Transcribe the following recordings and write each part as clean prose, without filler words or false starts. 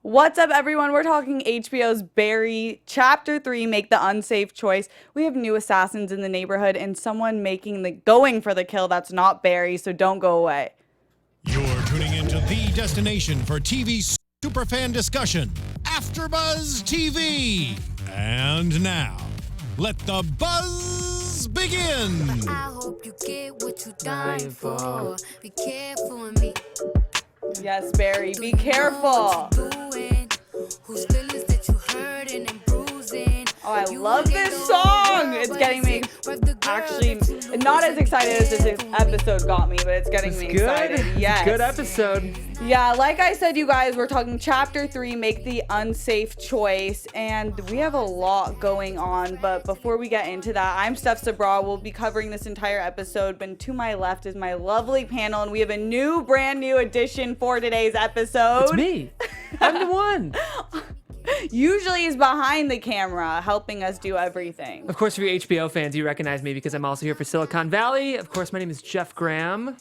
What's up, everyone? We're talking HBO's Barry, Chapter 3, Make the Unsafe Choice. We have new assassins in the neighborhood and someone going for the kill that's not Barry, so don't go away. You're tuning into the destination for TV superfan discussion, AFTERBUZZ TV. And now, let the buzz begin. I hope you get what you're dying for. Be careful of me. Yes, Barry, be careful. Whose feelings that you hurting and bruising. Oh, I love this song. It's getting me actually not as excited as this episode got me, but it's getting me excited. Yes. Good episode. Yeah, like I said, you guys, we're talking Chapter 3, Make the Unsafe Choice, and we have a lot going on, but before we get into that, I'm Steph Sabraw. We'll be covering this entire episode, but to my left is my lovely panel, and we have a brand new addition for today's episode. It's me. I'm the one. Usually is behind the camera, helping us do everything. Of course, for you HBO fans, you recognize me because I'm also here for Silicon Valley. Of course, my name is Jeff Graham.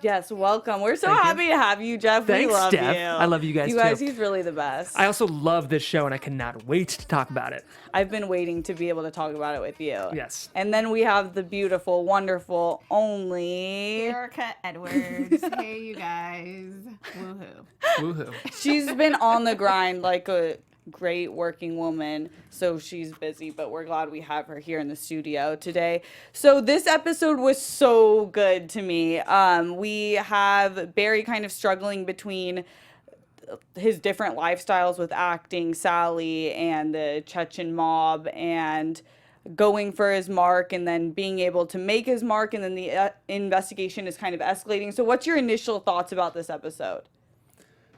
Yes, welcome. We're so happy to have you, Jeff. Thanks, we love Steph. you. I love you guys, You guys, too. he's really the best. I also love this show, and I cannot wait to talk about it. I've been waiting to be able to talk about it with you. Yes. And then we have the beautiful, wonderful, only... Erika Edwards. Hey, you guys. Woohoo. Woohoo. She's been on the grind like a great working woman, so she's busy, but we're glad we have her here in the studio today. So this episode was so good to me. We have Barry kind of struggling between his different lifestyles with acting, Sally, and the Chechen mob, and going for his mark, and then being able to make his mark, and then the investigation is kind of escalating. So what's your initial thoughts about this episode?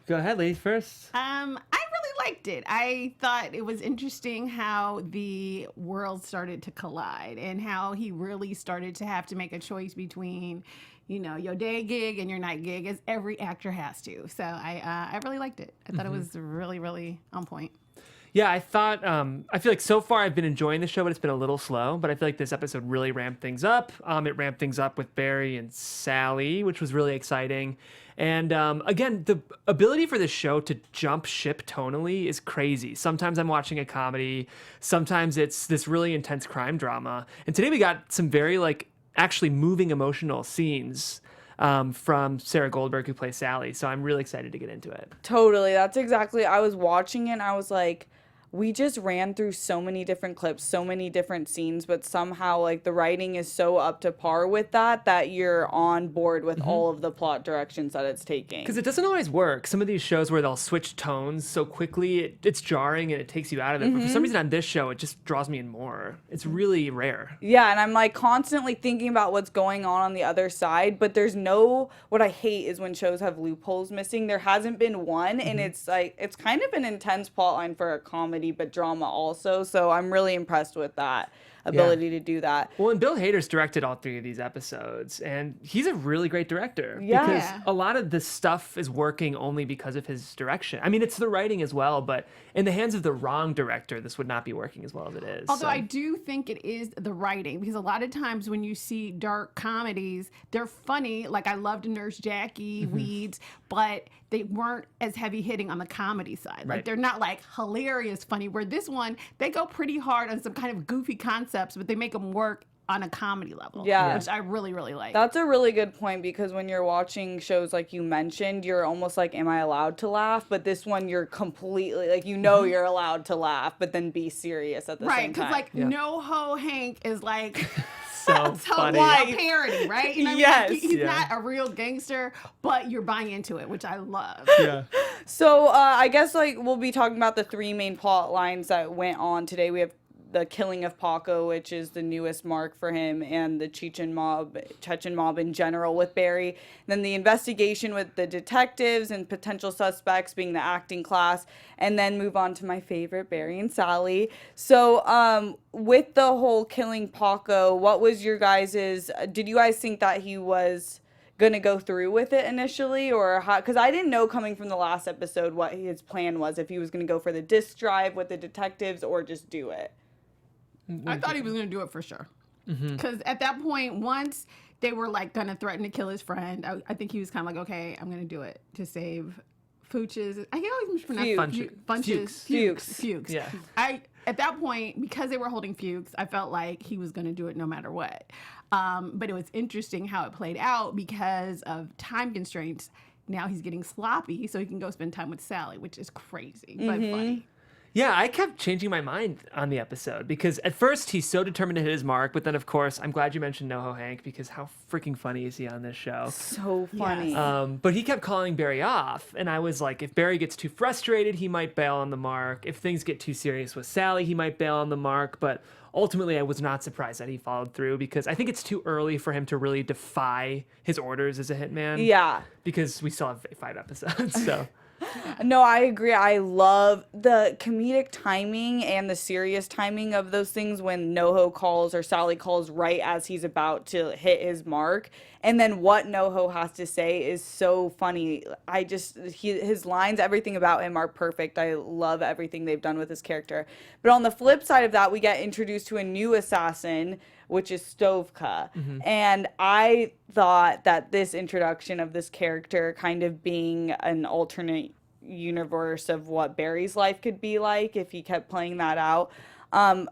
Go ahead, ladies first. I really liked it. I thought it was interesting how the world started to collide and how he really started to have to make a choice between, you know, your day gig and your night gig, as every actor has to. So I really liked it. I thought it was really, really on point. Yeah, I thought, I feel like so far I've been enjoying the show, but it's been a little slow. But I feel like this episode really ramped things up. It ramped things up with Barry and Sally, which was really exciting. And again, the ability for this show to jump ship tonally is crazy. Sometimes I'm watching a comedy. Sometimes it's this really intense crime drama. And today we got some very, actually moving emotional scenes from Sarah Goldberg, who plays Sally. So I'm really excited to get into it. Totally. That's exactly, I was watching it and I was like, we just ran through so many different clips, so many different scenes, but somehow like the writing is so up to par with that you're on board with all of the plot directions that it's taking. Because it doesn't always work. Some of these shows where they'll switch tones so quickly, it's jarring and it takes you out of it. But for some reason on this show, it just draws me in more. It's really rare. Yeah, and I'm like constantly thinking about what's going on the other side, but there's no, what I hate is when shows have loopholes missing. There hasn't been one, and it's like, it's kind of an intense plot line for a comedy, but drama also. So I'm really impressed with that ability to do that. Well, and Bill Hader's directed all 3 of these episodes, and he's a really great director. Yeah. Because a lot of this stuff is working only because of his direction. I mean, it's the writing as well, but in the hands of the wrong director, this would not be working as well as it is. Although I do think it is the writing, because a lot of times when you see dark comedies, they're funny. Like I loved Nurse Jackie, Weeds, but they weren't as heavy hitting on the comedy side. Like they're not like hilarious funny, where this one, they go pretty hard on some kind of goofy concepts, but they make them work on a comedy level, which I really, really like. That's a really good point, because when you're watching shows like you mentioned, you're almost like, am I allowed to laugh? But this one, you're completely, like, you know you're allowed to laugh, but then be serious at the same time. Right, because No Ho Hank is like... so funny. A parody, right? You know what Yes. I mean? He's not a real gangster, but you're buying into it, which I love. Yeah. So I guess like we'll be talking about the 3 main plot lines that went on today. We have the killing of Paco, which is the newest mark for him, and the Chechen mob in general with Barry. And then the investigation with the detectives and potential suspects being the acting class, and then move on to my favorite, Barry and Sally. So with the whole killing Paco, what was your guys's, did you guys think that he was gonna go through with it initially, or how? Because I didn't know coming from the last episode what his plan was, if he was gonna go for the disc drive with the detectives or just do it. I thought he was going to do it for sure. Because at that point, once they were like going to threaten to kill his friend, I think he was kind of like, okay, I'm going to do it to save Fuchs. I can always mispronounce Fuchs. Yeah. At that point, because they were holding Fuchs, I felt like he was going to do it no matter what. But it was interesting how it played out because of time constraints. Now he's getting sloppy, so he can go spend time with Sally, which is crazy, but funny. Yeah, I kept changing my mind on the episode because at first he's so determined to hit his mark, but then of course I'm glad you mentioned NoHo Hank because how freaking funny is he on this show? So funny. But he kept calling Barry off, and I was like, if Barry gets too frustrated, he might bail on the mark. If things get too serious with Sally, he might bail on the mark. But ultimately, I was not surprised that he followed through because I think it's too early for him to really defy his orders as a hitman. Yeah. Because we still have 5 episodes, so. No, I agree. I love the comedic timing and the serious timing of those things when NoHo calls or Sally calls right as he's about to hit his mark. And then what NoHo has to say is so funny. His lines, everything about him are perfect. I love everything they've done with his character. But on the flip side of that, we get introduced to a new assassin, which is Stovka. And I thought that this introduction of this character kind of being an alternate universe of what Barry's life could be like if he kept playing that out,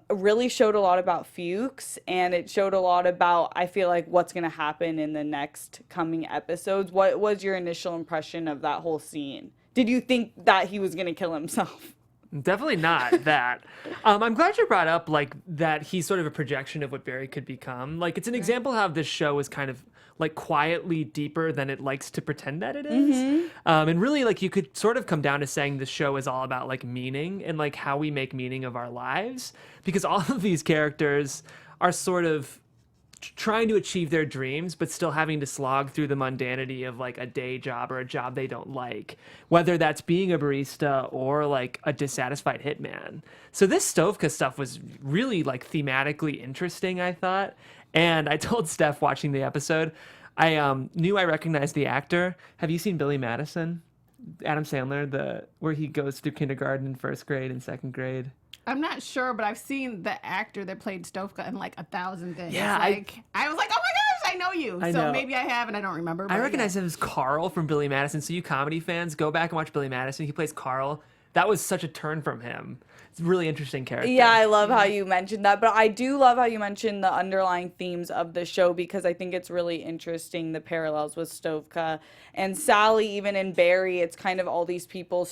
really showed a lot about Fuchs, and it showed a lot about, I feel like, what's going to happen in the next coming episodes. What was your initial impression of that whole scene? Did you think that he was going to kill himself? Definitely not that. I'm glad you brought up like that he's sort of a projection of what Barry could become. Like it's an example how this show is kind of like quietly deeper than it likes to pretend that it is. And really like you could sort of come down to saying this show is all about like meaning and like how we make meaning of our lives, because all of these characters are sort of trying to achieve their dreams, but still having to slog through the mundanity of like a day job or a job they don't like, whether that's being a barista or like a dissatisfied hitman. So this Stovka stuff was really like thematically interesting, I thought. And I told Steph watching the episode, I knew I recognized the actor. Have you seen Billy Madison? Adam Sandler, where he goes through kindergarten and first grade and second grade. I'm not sure, but I've seen the actor that played Stovka in like 1,000 things. Yeah, I was like, oh my gosh, I know you. I so know. maybe I have and I don't remember. I recognize him as Carl from Billy Madison. So you comedy fans, go back and watch Billy Madison. He plays Carl. That was such a turn from him. It's a really interesting character. Yeah, I love how you mentioned that. But I do love how you mentioned the underlying themes of the show, because I think it's really interesting, the parallels with Stovka and Sally. Even in Barry, it's kind of all these people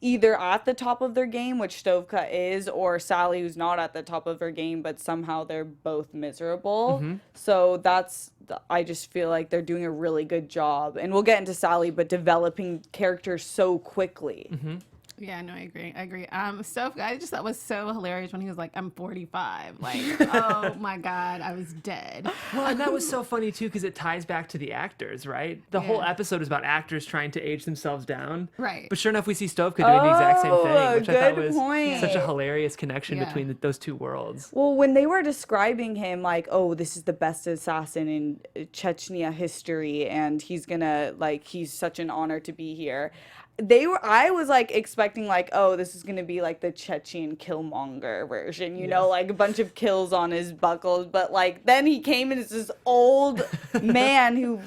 either at the top of their game, which Stovka is, or Sally who's not at the top of her game, but somehow they're both miserable. So I just feel like they're doing a really good job. And we'll get into Sally, but developing characters so quickly. Yeah, no, I agree. Stovka, I just thought was so hilarious when he was like, I'm 45. Like, oh my God, I was dead. Well, and that was so funny too, because it ties back to the actors, right? The whole episode is about actors trying to age themselves down. Right. But sure enough, we see Stovka doing the exact same thing, which I thought was point. such a hilarious connection between those two worlds. Well, when they were describing him like, oh, this is the best assassin in Chechnya history, and he's gonna, like, he's such an honor to be here. I was like expecting like, oh, this is gonna be like the Chechen Killmonger version, you know, like a bunch of kills on his buckles, but like then he came and it's this old man who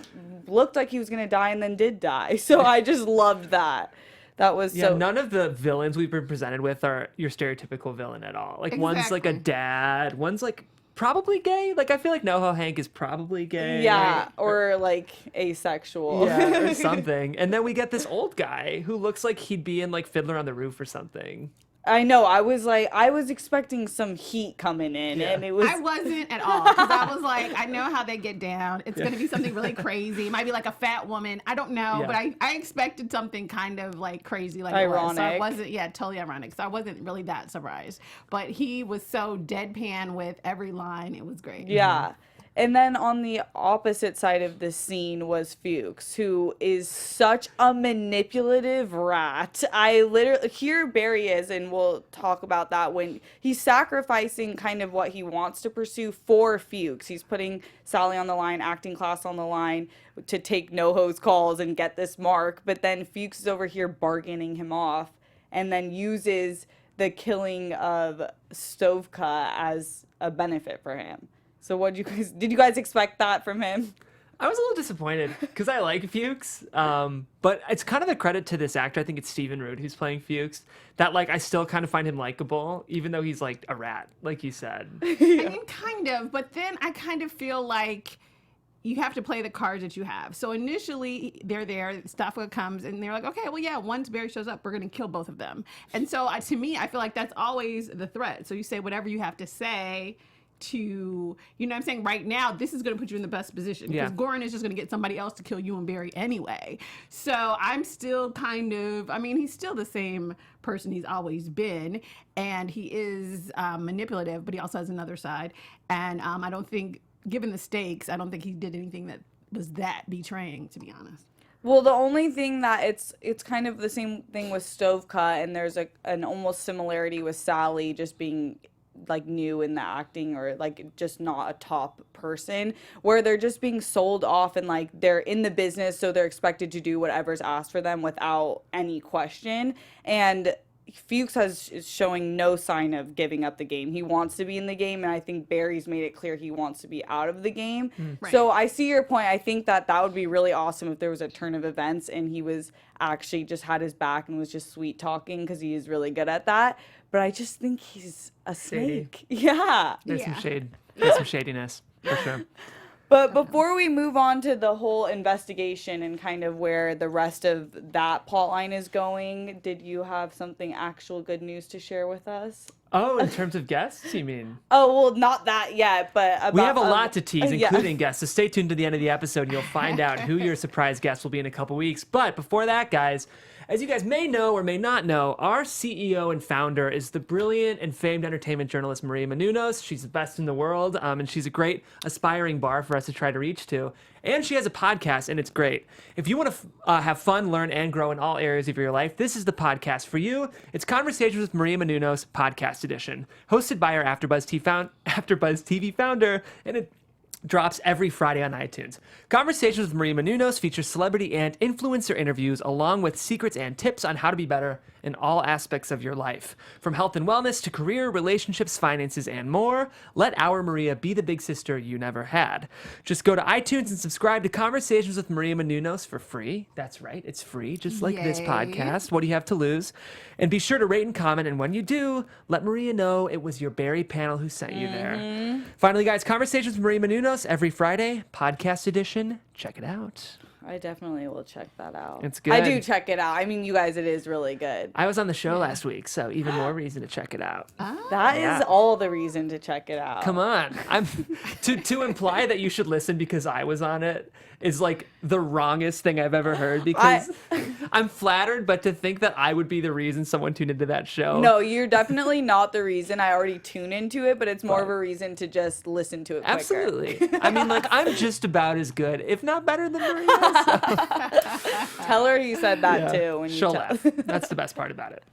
looked like he was gonna die and then did die. So I just loved that. That was none of the villains we've been presented with are your stereotypical villain at all. Like one's like a dad, one's like probably gay. Like I feel like NoHo Hank is probably gay. Yeah, or like asexual. Yeah, or something. And then we get this old guy who looks like he'd be in like Fiddler on the Roof or something. I know. I was expecting some heat coming in, and it was. I wasn't at all, because I was like, I know how they get down. It's going to be something really crazy. It might be like a fat woman. I don't know, but I expected something kind of like crazy, like ironic. So I wasn't, totally ironic. So I wasn't really that surprised. But he was so deadpan with every line. It was great. Yeah. And then on the opposite side of the scene was Fuchs, who is such a manipulative rat. I literally, here Barry is, and we'll talk about that, when he's sacrificing kind of what he wants to pursue for Fuchs. He's putting Sally on the line, acting class on the line to take NoHo's calls and get this mark. But then Fuchs is over here bargaining him off and then uses the killing of Stovka as a benefit for him. So did you guys expect that from him? I was a little disappointed because I like Fuchs, but it's kind of a credit to this actor. I think it's Stephen Root who's playing Fuchs. That like I still kind of find him likable, even though he's like a rat, like you said. I mean, kind of, but then I kind of feel like you have to play the cards that you have. So initially, they're there, Staffa comes, and they're like, okay, well, yeah, once Barry shows up, we're going to kill both of them. And so to me, I feel like that's always the threat. So you say whatever you have to say to, you know what I'm saying? Right now, this is going to put you in the best position because Goran is just going to get somebody else to kill you and Barry anyway. So I'm still kind of, I mean, he's still the same person he's always been, and he is manipulative, but he also has another side. And I don't think, given the stakes, I don't think he did anything that was that betraying, to be honest. Well, the only thing that it's kind of the same thing with Stovecut, and there's an almost similarity with Sally just being like new in the acting or like just not a top person, where they're just being sold off and like they're in the business, so they're expected to do whatever's asked for them without any question. And Fuchs is showing no sign of giving up the game. He wants to be in the game, and I think Barry's made it clear he wants to be out of the game. Right. So I see your point. I think that would be really awesome if there was a turn of events and he was actually just had his back and was just sweet talking, because he is really good at that. But I just think he's a snake. Yeah. There's some shade. There's some shadiness, for sure. But before we move on to the whole investigation and kind of where the rest of that plotline is going, did you have something actual good news to share with us? Oh, in terms of guests, you mean? Oh, well, not that yet, but about... We have a lot to tease, yeah. including guests, so stay tuned to the end of the episode and you'll find out who your surprise guest will be in a couple weeks. But before that, guys, as you guys may know or may not know, our CEO and founder is the brilliant and famed entertainment journalist Maria Menounos. She's the best in the world, and she's a great aspiring bar for us to try to reach to. And she has a podcast, and it's great. If you want to have fun, learn, and grow in all areas of your life, this is the podcast for you. It's Conversations with Maria Menounos, Podcast Edition, hosted by our AfterBuzz TV founder, and it drops every Friday on iTunes. Conversations with Maria Menounos features celebrity and influencer interviews along with secrets and tips on how to be better in all aspects of your life. From health and wellness to career, relationships, finances, and more, let our Maria be the big sister you never had. Just go to iTunes and subscribe to Conversations with Maria Menounos for free. That's right, it's free, just like this Yay. podcast. What do you have to lose? And be sure to rate and comment, and when you do, let Maria know it was your Barry panel who sent you there. Finally, guys, Conversations with Maria Menounos every Friday, podcast edition. Check it out. I definitely will check that out. It's good. I do check it out. I mean, you guys, it is really good. I was on the show last week, so even more reason to check it out. That is all the reason to check it out. Come on. I'm to imply that you should listen because I was on it is like the wrongest thing I've ever heard, because I'm flattered, but to think that I would be the reason someone tuned into that show. No, you're definitely not the reason. I already tune into it, but it's more of a reason to just listen to it quicker. Absolutely. I mean, like, I'm just about as good, if not better than Maria. So. Tell her you said that too. When She'll you laugh. That's the best part about it.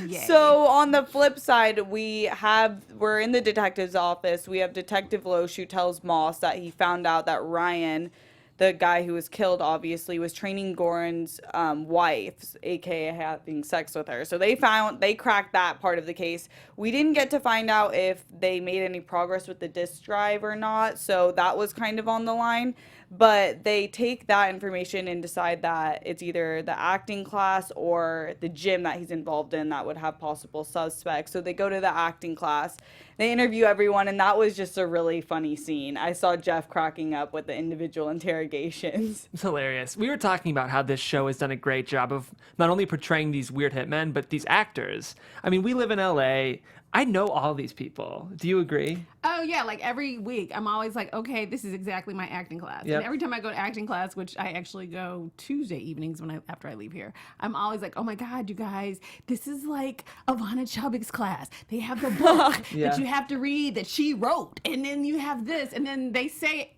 Yay. So on the flip side, we're in the detective's office. We have Detective Loesch who tells Moss that he found out that Ryan, the guy who was killed, obviously, was training Goran's wife, aka having sex with her. So they cracked that part of the case. We didn't get to find out if they made any progress with the disk drive or not, so that was kind of on the line. But they take that information and decide that it's either the acting class or the gym that he's involved in that would have possible suspects. So they go to the acting class. They interview everyone, and that was just a really funny scene. I saw Jeff cracking up with the individual interrogations. It's hilarious. We were talking about how this show has done a great job of not only portraying these weird hitmen, but these actors. I mean, we live in LA. I know all these people. Do you agree? Oh, yeah. Like every week, I'm always like, okay, this is exactly my acting class. Yep. And every time I go to acting class, which I actually go Tuesday evenings after I leave here, I'm always like, oh my God, you guys, this is like Ivana Chubbuck's class. They have the book that you have to read that she wrote. And then you have this. And then they say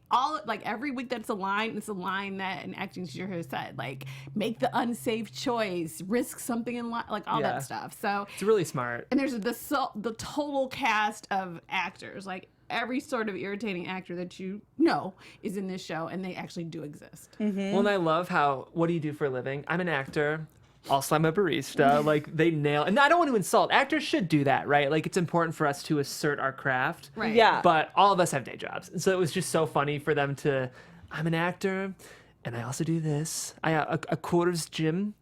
every week that's a line. It's a line that an acting teacher has said, like, make the unsafe choice, risk something in life, like all that stuff. So it's really smart. And there's the total cast of actors, like every sort of irritating actor that you know is in this show, and they actually do exist. Mm-hmm. Well, and I love how, what do you do for a living? I'm an actor. Also, I'm a barista. Like, they nail, and I don't want to insult. Actors should do that, right? Like, it's important for us to assert our craft. Right. Yeah. But all of us have day jobs. And so it was just so funny for them to I'm an actor, and I also do this. A curves gym.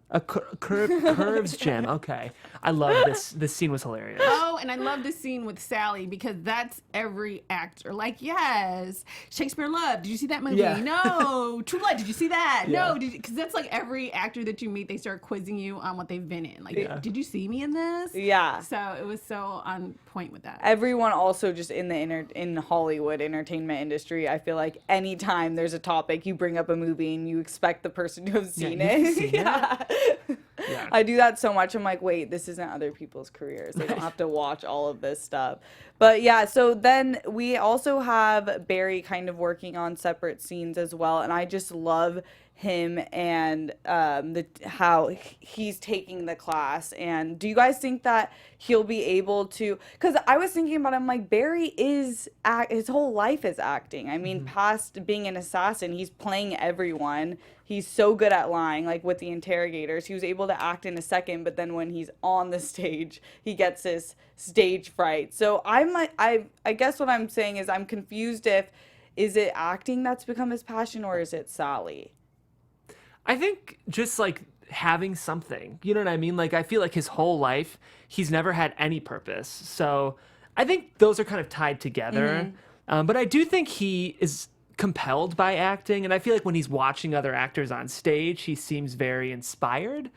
Curves gym. Okay. I love this. This scene was hilarious. Oh, and I love this scene with Sally because that's every actor. Like, yes, Shakespeare in Love. Did you see that movie? Yeah. No. True Blood. Did you see that? Yeah. No. Because that's like every actor that you meet, they start quizzing you on what they've been in. Like, Yeah. did you see me in this? Yeah. So it was so on point with that. Everyone also just in the in Hollywood entertainment industry, I feel like anytime there's a topic, you bring up a movie and you expect the person to have seen you've it. seen Yeah. Yeah. I do that so much. I'm like, wait, this isn't other people's careers. They don't have to watch all of this stuff. But yeah, so then we also have Barry kind of working on separate scenes as well. And I just love him and how he's taking the class. And do you guys think that he'll be able to, because I was thinking about him, like, Barry is his whole life is acting. I mean, past being an assassin, he's playing everyone. He's so good at lying, like with the interrogators. He was able to act in a second, but then when he's on the stage, he gets this stage fright. So I guess what I'm saying is I'm confused is it acting that's become his passion or is it Sally? I think just like having something, you know what I mean? Like, I feel like his whole life, he's never had any purpose. So I think those are kind of tied together. But I do think he is compelled by acting. And I feel like when he's watching other actors on stage, he seems very inspired.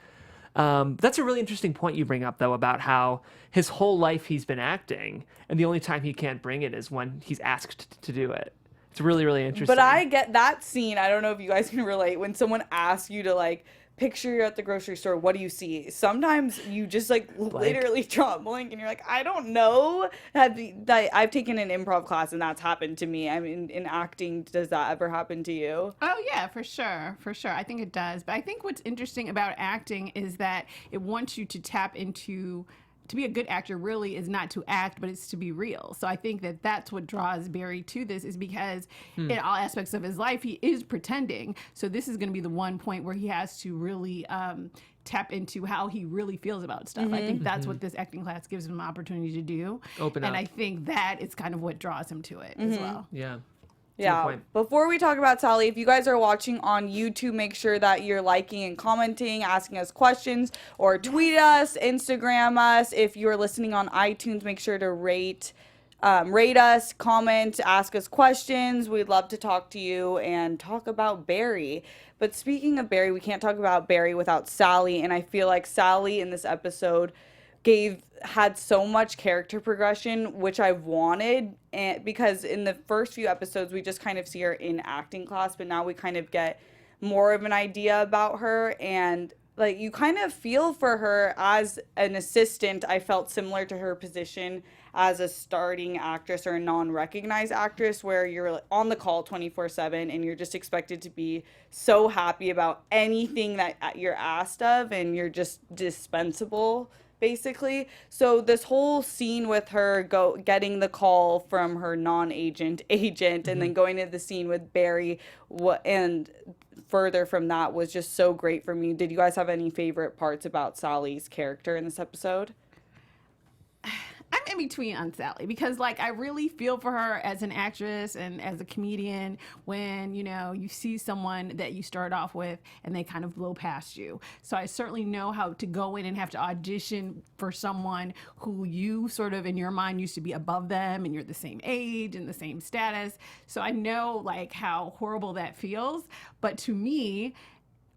That's a really interesting point you bring up, though, about how his whole life he's been acting. And the only time he can't bring it is when he's asked to do it. It's really, really interesting. But I get that scene. I don't know if you guys can relate when someone asks you to, like, picture you're at the grocery store. What do you see? Sometimes you just, like, literally draw a blank and you're like, I don't know. I've taken an improv class and that's happened to me. I mean, in acting, does that ever happen to you? Oh, yeah, for sure. For sure. I think it does. But I think what's interesting about acting is that it wants you to tap into, to be a good actor really is not to act, but it's to be real. So I think that that's what draws Barry to this, is because in all aspects of his life, he is pretending. So this is going to be the one point where he has to really tap into how he really feels about stuff. I think that's what this acting class gives him an opportunity to do. Open up. And I think that is kind of what draws him to it as well. Yeah. Yeah. point. Before we talk about Sally, if you guys are watching on YouTube, make sure that you're liking and commenting, asking us questions, or tweet us, Instagram us. If you're listening on iTunes, make sure to rate us, comment, ask us questions. We'd love to talk to you and talk about Barry. But speaking of Barry, we can't talk about Barry without Sally, and I feel like Sally in this episode had so much character progression, which I wanted, and because in the first few episodes we just kind of see her in acting class, but now we kind of get more of an idea about her, and like you kind of feel for her as an assistant. I felt similar to her position as a starting actress or a non-recognized actress, where you're on the call 24/7 and you're just expected to be so happy about anything that you're asked of, and you're just dispensable, basically. So this whole scene with her getting the call from her non-agent agent and then going to the scene with Barry and further from that was just so great for me. Did you guys have any favorite parts about Sally's character in this episode? I'm in between on Sally because, like, I really feel for her as an actress and as a comedian when, you know, you see someone that you start off with and they kind of blow past you. So I certainly know how to go in and have to audition for someone who you sort of in your mind used to be above them and you're the same age and the same status. So I know, like, how horrible that feels. But to me,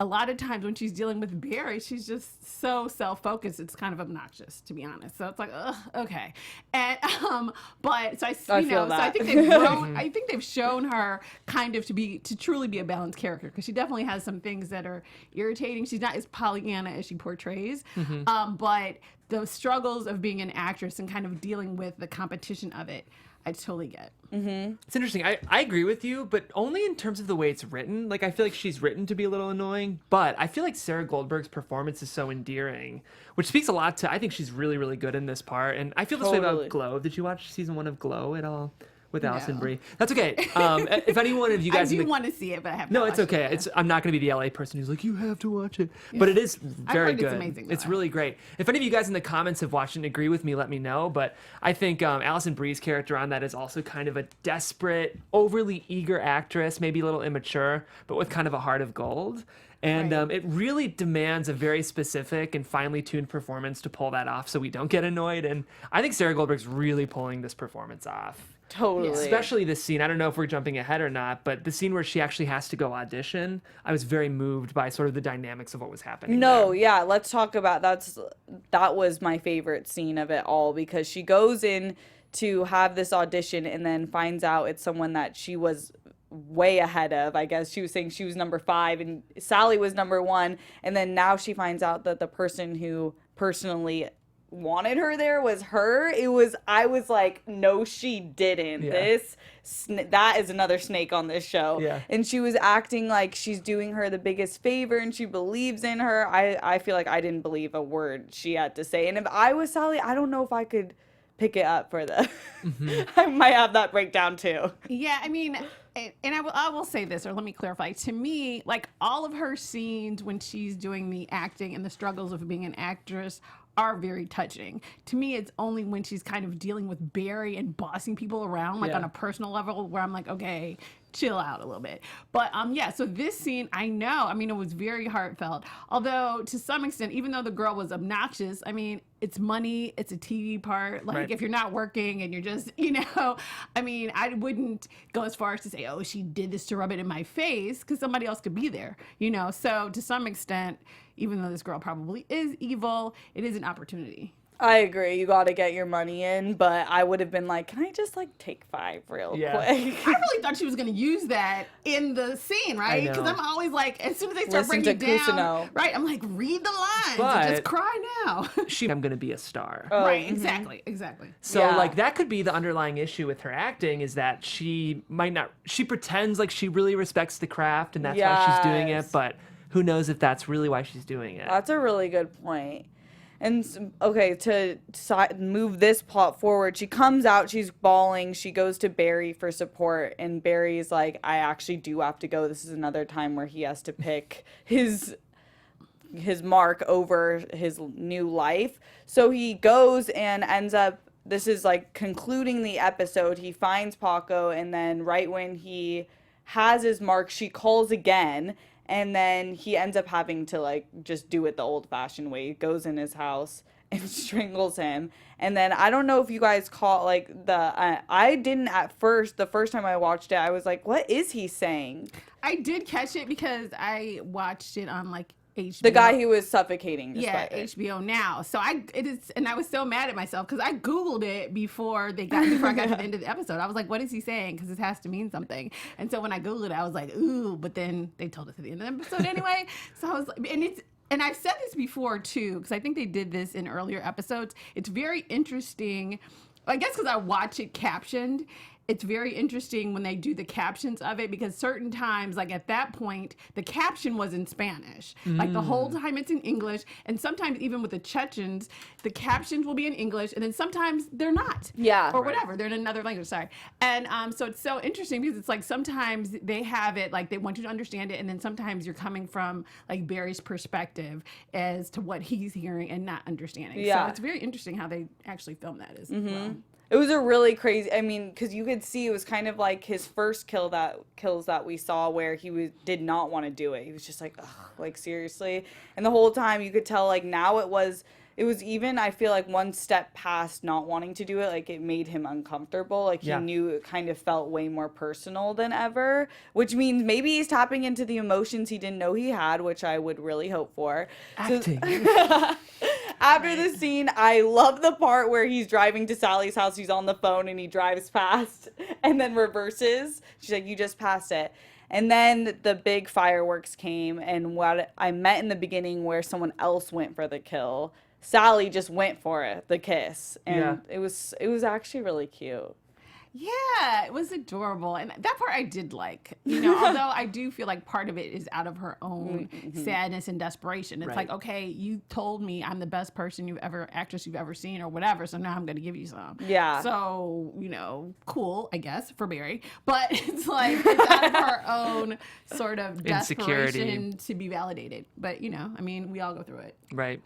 a lot of times when she's dealing with Barry, she's just so self-focused. It's kind of obnoxious, to be honest. So it's like, ugh, okay. And but so I you know, so I think they've grown. I think they've shown her kind of to truly be a balanced character, because she definitely has some things that are irritating. She's not as Pollyanna as she portrays, but the struggles of being an actress and kind of dealing with the competition of it, I totally get. It's interesting. I agree with you, but only in terms of the way it's written. Like, I feel like she's written to be a little annoying, but I feel like Sarah Goldberg's performance is so endearing, which speaks a lot to, I think she's really, really good in this part. And I feel this way about Glow. Did you watch season 1 of Glow at all? with Allison No. Brie. That's okay. If anyone of you I guys do want to see it, but I have No, not it's watched okay. it. I'm not going to be the LA person who's like, you have to watch it. But it is very heard it's good. amazing, though. It's really great. If any of you guys in the comments have watched it and agree with me, let me know. But I think Allison Brie's character on that is also kind of a desperate, overly eager actress, maybe a little immature, but with kind of a heart of gold. And Right. it really demands a very specific and finely tuned performance to pull that off so we don't get annoyed. And I think Sarah Goldberg's really pulling this performance off. Totally. Especially this scene. I don't know if we're jumping ahead or not, but the scene where she actually has to go audition, I was very moved by sort of the dynamics of what was happening. No, there. yeah, let's talk about that was my favorite scene of it all, because she goes in to have this audition and then finds out it's someone that she was way ahead of. I guess she was saying she was number 5 and Sally was number 1, and then now she finds out that the person who personally wanted her there was her. I was like, no, she didn't. Yeah. That is another snake on this show. Yeah. And she was acting like she's doing her the biggest favor and she believes in her. I feel like I didn't believe a word she had to say. And if I was Sally, I don't know if I could pick it up for the I might have that breakdown too. Yeah, I mean, and I will say this, or let me clarify. To me, like, all of her scenes when she's doing the acting and the struggles of being an actress are very touching. To me, it's only when she's kind of dealing with Barry and bossing people around, like Yeah. on a personal level, where I'm like, okay, chill out a little bit. But yeah, so this scene, I know, I mean, it was very heartfelt. Although to some extent, even though the girl was obnoxious, I mean, it's money, it's a TV part. Like, Right. if you're not working and you're just, you know, I mean, I wouldn't go as far as to say, oh, she did this to rub it in my face, because somebody else could be there, you know. So to some extent, even though this girl probably is evil, it is an opportunity. I agree. You got to get your money in, but I would have been like, can I just like take 5 real Yeah. quick? I really thought she was going to use that in the scene, right? know. Because I'm always like, as soon as they start Listen breaking to it down, Cousineau. right? I'm like, read the lines, But- and just cry now. I'm going to be a star. Right? mhm. Exactly. So Yeah. like that could be the underlying issue with her acting, is that she pretends like she really respects the craft and that's why she's doing it, Yes. but who knows if that's really why she's doing it. That's a really good point. And okay, to move this plot forward, she comes out, she's bawling, she goes to Barry for support, and Barry's like, I actually do have to go. This is another time where he has to pick his mark over his new life. So he goes and ends up, this is like concluding the episode, he finds Paco, and then right when he has his mark, she calls again. And then he ends up having to like just do it the old fashioned way. He goes in his house and strangles him. And then I don't know if you guys caught like I didn't at first, the first time I watched it, I was like, what is he saying? I did catch it because I watched it on like HBO. The guy who was suffocating. Yeah, HBO Now. So and I was so mad at myself because I Googled it before I got to the end of the episode. I was like, what is he saying? Because this has to mean something. And so when I Googled it, I was like, ooh, but then they told us at the end of the episode anyway. So I was like, and I've said this before too, because I think they did this in earlier episodes. It's very interesting, I guess because I watch it captioned. It's very interesting when they do the captions of it, because certain times, like at that point, the caption was in Spanish. Like the whole time it's in English. And sometimes even with the Chechens, the captions will be in English and then sometimes they're not. Yeah. Or whatever. They're in another language, sorry. And so it's so interesting because it's like sometimes they have it, like they want you to understand it. And then sometimes you're coming from like Barry's perspective as to what he's hearing and not understanding. Yeah. So it's very interesting how they actually film that as well. It was a really crazy, I mean, because you could see it was kind of like his first kills that we saw where he did not want to do it. He was just like, ugh, like seriously. And the whole time you could tell like now it was even, I feel like one step past not wanting to do it. Like it made him uncomfortable. Like he knew it kind of felt way more personal than ever, which means maybe he's tapping into the emotions he didn't know he had, which I would really hope for. Acting. After the scene, I love the part where he's driving to Sally's house. He's on the phone and he drives past and then reverses. She's like, you just passed it. And then the big fireworks came, and what I meant in the beginning where someone else went for the kill, Sally just went for it, the kiss. And it was actually really cute. Yeah, it was adorable. And that part I did like. You know, although I do feel like part of it is out of her own sadness and desperation. It's Right. like, okay, you told me I'm the best actress you've ever seen or whatever, so now I'm going to give you some. Yeah. So, you know, cool, I guess, for Barry. But it's like, it's out of her own sort of Insecurity. desperation to be validated. But, you know, I mean, we all go through it. Right.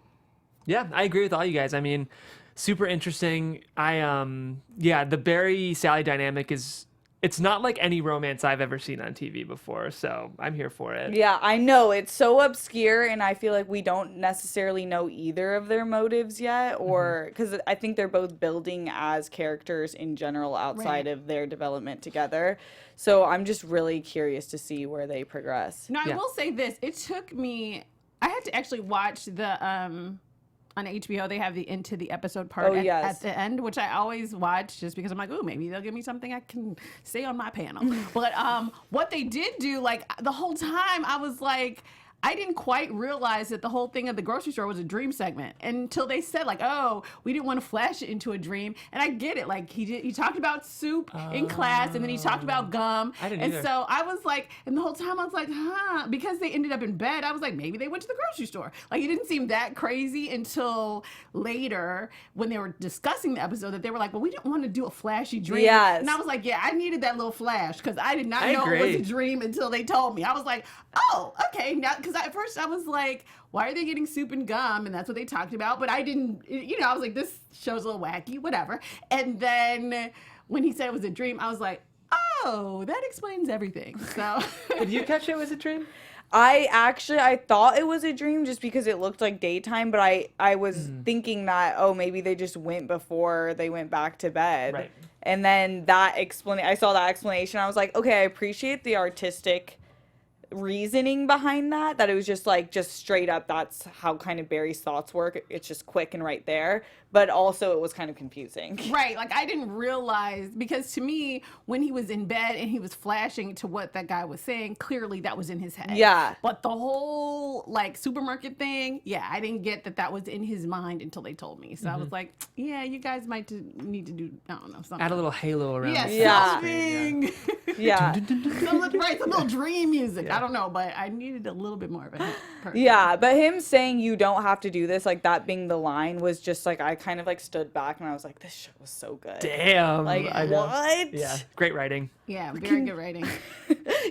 Yeah, I agree with all you guys. I mean, super interesting. The Barry Sally dynamic it's not like any romance I've ever seen on TV before, so I'm here for it. Yeah, I know. It's so obscure, and I feel like we don't necessarily know either of their motives yet, or because I think they're both building as characters in general outside of their development together. So I'm just really curious to see where they progress. No, I Yeah. will say this. It took me, I had to actually watch the, on HBO, they have the into the episode part at the end, which I always watch just because I'm like, oh, maybe they'll give me something I can say on my panel. But what they did do, like the whole time, I was like, I didn't quite realize that the whole thing of the grocery store was a dream segment until they said like, oh, we didn't want to flash it into a dream. And I get it. Like he talked about soup in class and then he talked about gum. I didn't and either. so I was like, and the whole time I was like, because they ended up in bed, I was like, maybe they went to the grocery store. Like it didn't seem that crazy until later when they were discussing the episode that they were like, well, we didn't want to do a flashy dream. Yes. And I was like, yeah, I needed that little flash because I did not I know it was agree. a dream until they told me. I was like, oh, okay. Now, because at first I was like, why are they getting soup and gum? And that's what they talked about. But I didn't, you know, I was like, this show's a little wacky, whatever. And then when he said it was a dream, I was like, oh, that explains everything. So Did you catch it was a dream? I thought it was a dream just because it looked like daytime, but I was thinking that, oh, maybe they just went before they went back to bed. Right. And then I saw that explanation. I was like, okay, I appreciate the artistic reasoning behind that it was just straight up, that's how kind of Barry's thoughts work. It's just quick and right there, but also it was kind of confusing. right, like I didn't realize, because to me when he was in bed and he was flashing to what that guy was saying, clearly that was in his head. Yeah. But the whole like supermarket thing, yeah, I didn't get that was in his mind until they told me. So I was like, yeah, you guys might need to do, I don't know, something. Add a little halo around yeah, the Yeah. something. Yeah. Some little dream music. I don't know, but I needed a little bit more of it. Yeah, but him saying you don't have to do this, like that being the line, was just like, I kind of like stood back and I was like, this show was so good. Damn. Like, I know. what? Yeah, great writing. Yeah, very good writing.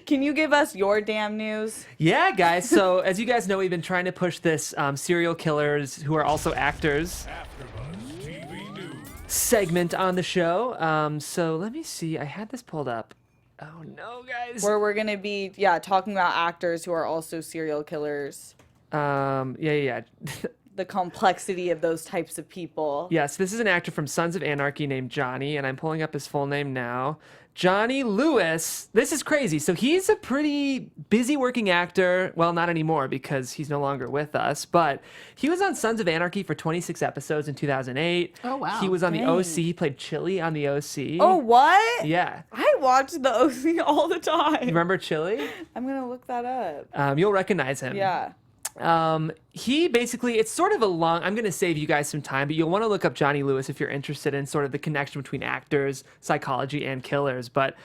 Can you give us your damn news? Yeah, guys. So as you guys know, we've been trying to push this serial killers who are also actors AfterBuzz TV News. segment on the show. So let me see. I had this pulled up. Oh no, guys. Where we're gonna be, talking about actors who are also serial killers. Yeah. The complexity of those types of people. Yes, this is an actor from Sons of Anarchy named Johnny, and I'm pulling up his full name now. Johnny Lewis. This is crazy. So he's a pretty busy working actor. Well, not anymore because he's no longer with us, but he was on Sons of Anarchy for 26 episodes in 2008. Oh, wow. He was on Dang. the OC. He played Chili on the OC. Oh, what? Yeah. I watch the OC all the time. You remember Chili? I'm gonna look that up. You'll recognize him. Yeah. He basically, it's sort of a long, I'm going to save you guys some time, but you'll want to look up Johnny Lewis if you're interested in sort of the connection between actors, psychology, and killers. But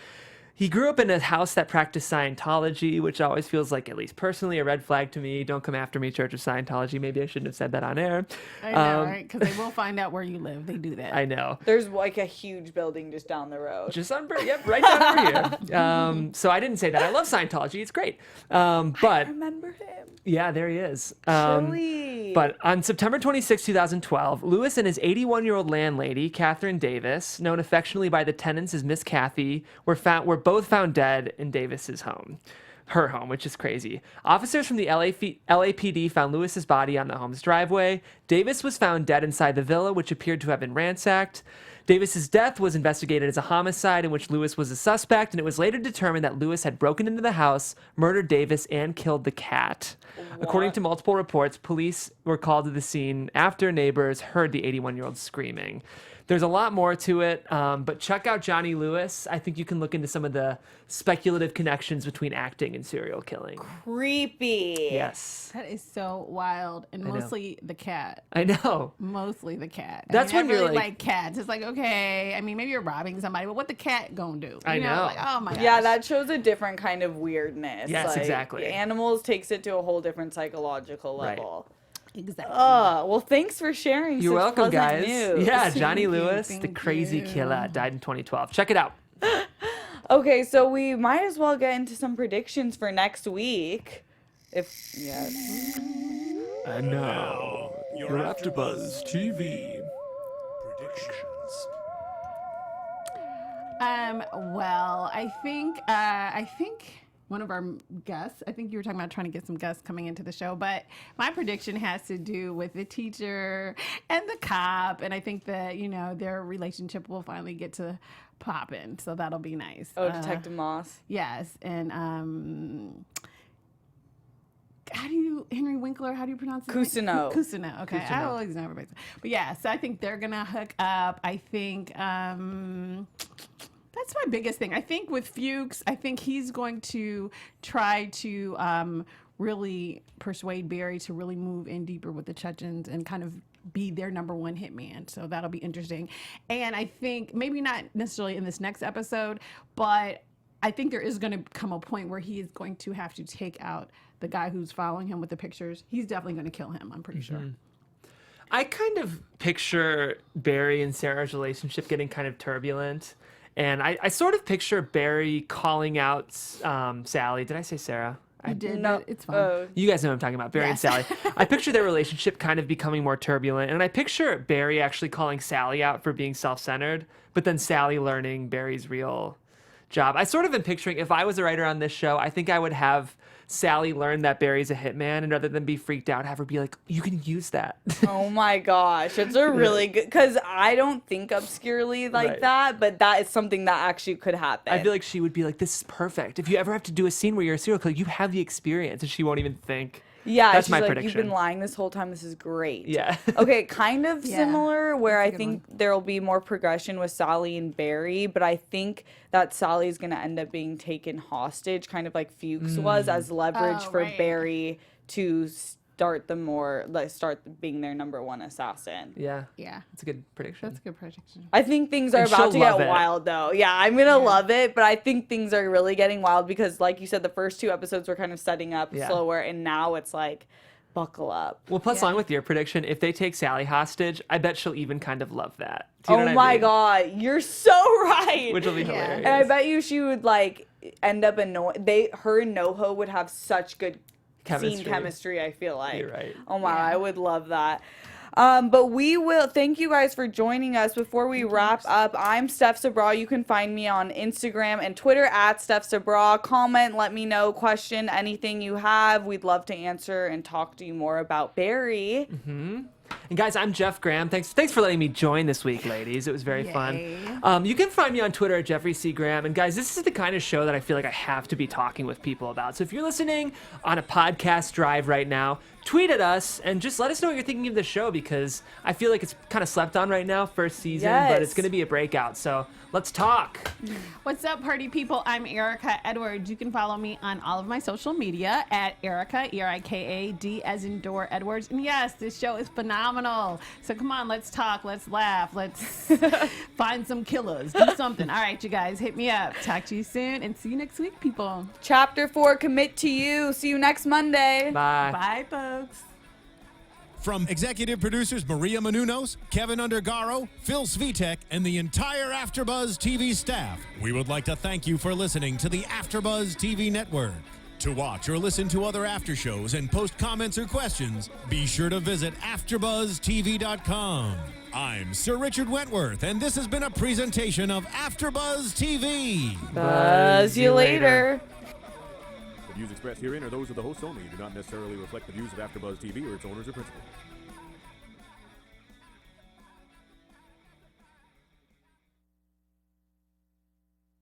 he grew up in a house that practiced Scientology, which always feels like, at least personally, a red flag to me. Don't come after me, Church of Scientology. Maybe I shouldn't have said that on air. I know, right? Because they will find out where you live. They do that. I know. There's like a huge building just down the road. Just on, yep, right down over here. So I didn't say that. I love Scientology. It's great. But Remember him? yeah, there he is. Chili. But on September 26, 2012, Lewis and his 81-year-old landlady, Catherine Davis, known affectionately by the tenants as Miss Kathy, were both found dead in Davis's home. Her home, which is crazy. Officers from the LAPD found Lewis's body on the home's driveway. Davis was found dead inside the villa, which appeared to have been ransacked. Davis's death was investigated as a homicide in which Lewis was a suspect, and it was later determined that Lewis had broken into the house, murdered Davis, and killed the cat. According to multiple reports, police were called to the scene after neighbors heard the 81-year-old screaming. There's a lot more to it, but check out Johnny Lewis. I think you can look into some of the speculative connections between acting and serial killing. Creepy. Yes. That is so wild. And know. mostly the cat. I know. Mostly the cat. That's I when you're really like- like cats. It's like, okay, okay. I mean, maybe you're robbing somebody, but what the cat gonna do? I know. Like, oh my gosh. Yeah, that shows a different kind of weirdness. Yes, like, exactly. Animals takes it to a whole different psychological Right. level. Exactly. Well, thanks for sharing. You're such welcome, pleasant guys. news. Yeah, Johnny you, Lewis, the thank crazy you. killer, died in 2012. Check it out. Okay, so we might as well get into some predictions for next week. Yes. And now, Your AfterBuzz TV predictions. Well, I think one of our guests, I think you were talking about trying to get some guests coming into the show, but my prediction has to do with the teacher and the cop, and I think that, their relationship will finally get to pop in, so that'll be nice. Oh, Detective Moss. Yes, and Henry Winkler, how do you pronounce it? Cousineau. Cousineau, okay. I Cousineau. always know everybody's. But yeah, so I think they're going to hook up. I think that's my biggest thing. I think with Fuchs, I think he's going to try to really persuade Barry to really move in deeper with the Chechens and kind of be their number one hitman. So that'll be interesting. And I think maybe not necessarily in this next episode, but I think there is going to come a point where he is going to have to take out the guy who's following him with the pictures. He's definitely going to kill him, I'm pretty sure. I kind of picture Barry and Sarah's relationship getting kind of turbulent. And I sort of picture Barry calling out Sally. Did I say Sarah? I did. No, No, it's fine. You guys know what I'm talking about, Barry and Yes. Sally. I picture their relationship kind of becoming more turbulent. And I picture Barry actually calling Sally out for being self-centered, but then Sally learning Barry's real job. I sort of am picturing, if I was a writer on this show, I think I would have Sally learn that Barry's a hitman, and rather than be freaked out, have her be like, you can use that. Oh my gosh, it's a really good, because I don't think obscurely like Right. that, but that is something that actually could happen. I feel like she would be like, this is perfect. If you ever have to do a scene where you're a serial killer, you have the experience, and she won't even think. Yeah, That's she's my like, prediction. You've been lying this whole time. This is great. Yeah. Okay, kind of Yeah, similar, where I that's a good think there'll be more progression with Sally and Barry, but I think that Sally's going to end up being taken hostage, kind of like Fuchs was, as leverage Oh, for right. Barry to start being their number one assassin. Yeah. Yeah, That's a good prediction. that's a good prediction. I think things are And about to she'll get love it. wild, though. Yeah, I'm gonna love it, but I think things are really getting wild because, like you said, the first two episodes were kind of setting up Yeah. slower, and now it's like, buckle up. Well, plus Yeah. along with your prediction, if they take Sally hostage, I bet she'll even kind of love that. Do you know Oh what I my mean? god, you're so right. Which will be Yeah. hilarious. And I bet you she would like end up her and NoHo would have such good scene chemistry, I feel like. You're right. Oh my, Yeah. I would love that. But we will thank you guys for joining us. Before we wrap up, I'm Steph Sabraw. You can find me on Instagram and Twitter at Steph Sabraw. Comment, let me know, question, anything you have. We'd love to answer and talk to you more about Barry. And guys, I'm Jeff Graham. Thanks for letting me join this week, ladies. It was very Yay. fun. You can find me on Twitter at Jeffrey C. Graham. And guys, this is the kind of show that I feel like I have to be talking with people about. So if you're listening on a podcast drive right now, tweet at us and just let us know what you're thinking of the show, because I feel like it's kind of slept on right now, first season, but it's Yes. going to be a breakout. So let's talk. What's up, party people? I'm Erika Edwards. You can follow me on all of my social media at Erika, ERIKAD, as in Door Edwards. And yes, this show is phenomenal. So come on, let's talk, let's laugh, let's find some killers, do something. All right, you guys, hit me up. Talk to you soon, and see you next week, people. Chapter 4, Commit to You. See you next Monday. Bye. Bye, folks. From executive producers Maria Menounos, Keven Undergaro, Phil Svitek, and the entire AfterBuzz TV staff, we would like to thank you for listening to the AfterBuzz TV network. To watch or listen to other after shows and post comments or questions, be sure to visit AfterBuzzTV.com. I'm Sir Richard Wentworth, and this has been a presentation of AfterBuzz TV. Buzz you later. The views expressed herein are those of the hosts only and do not necessarily reflect the views of AfterBuzz TV or its owners or principals.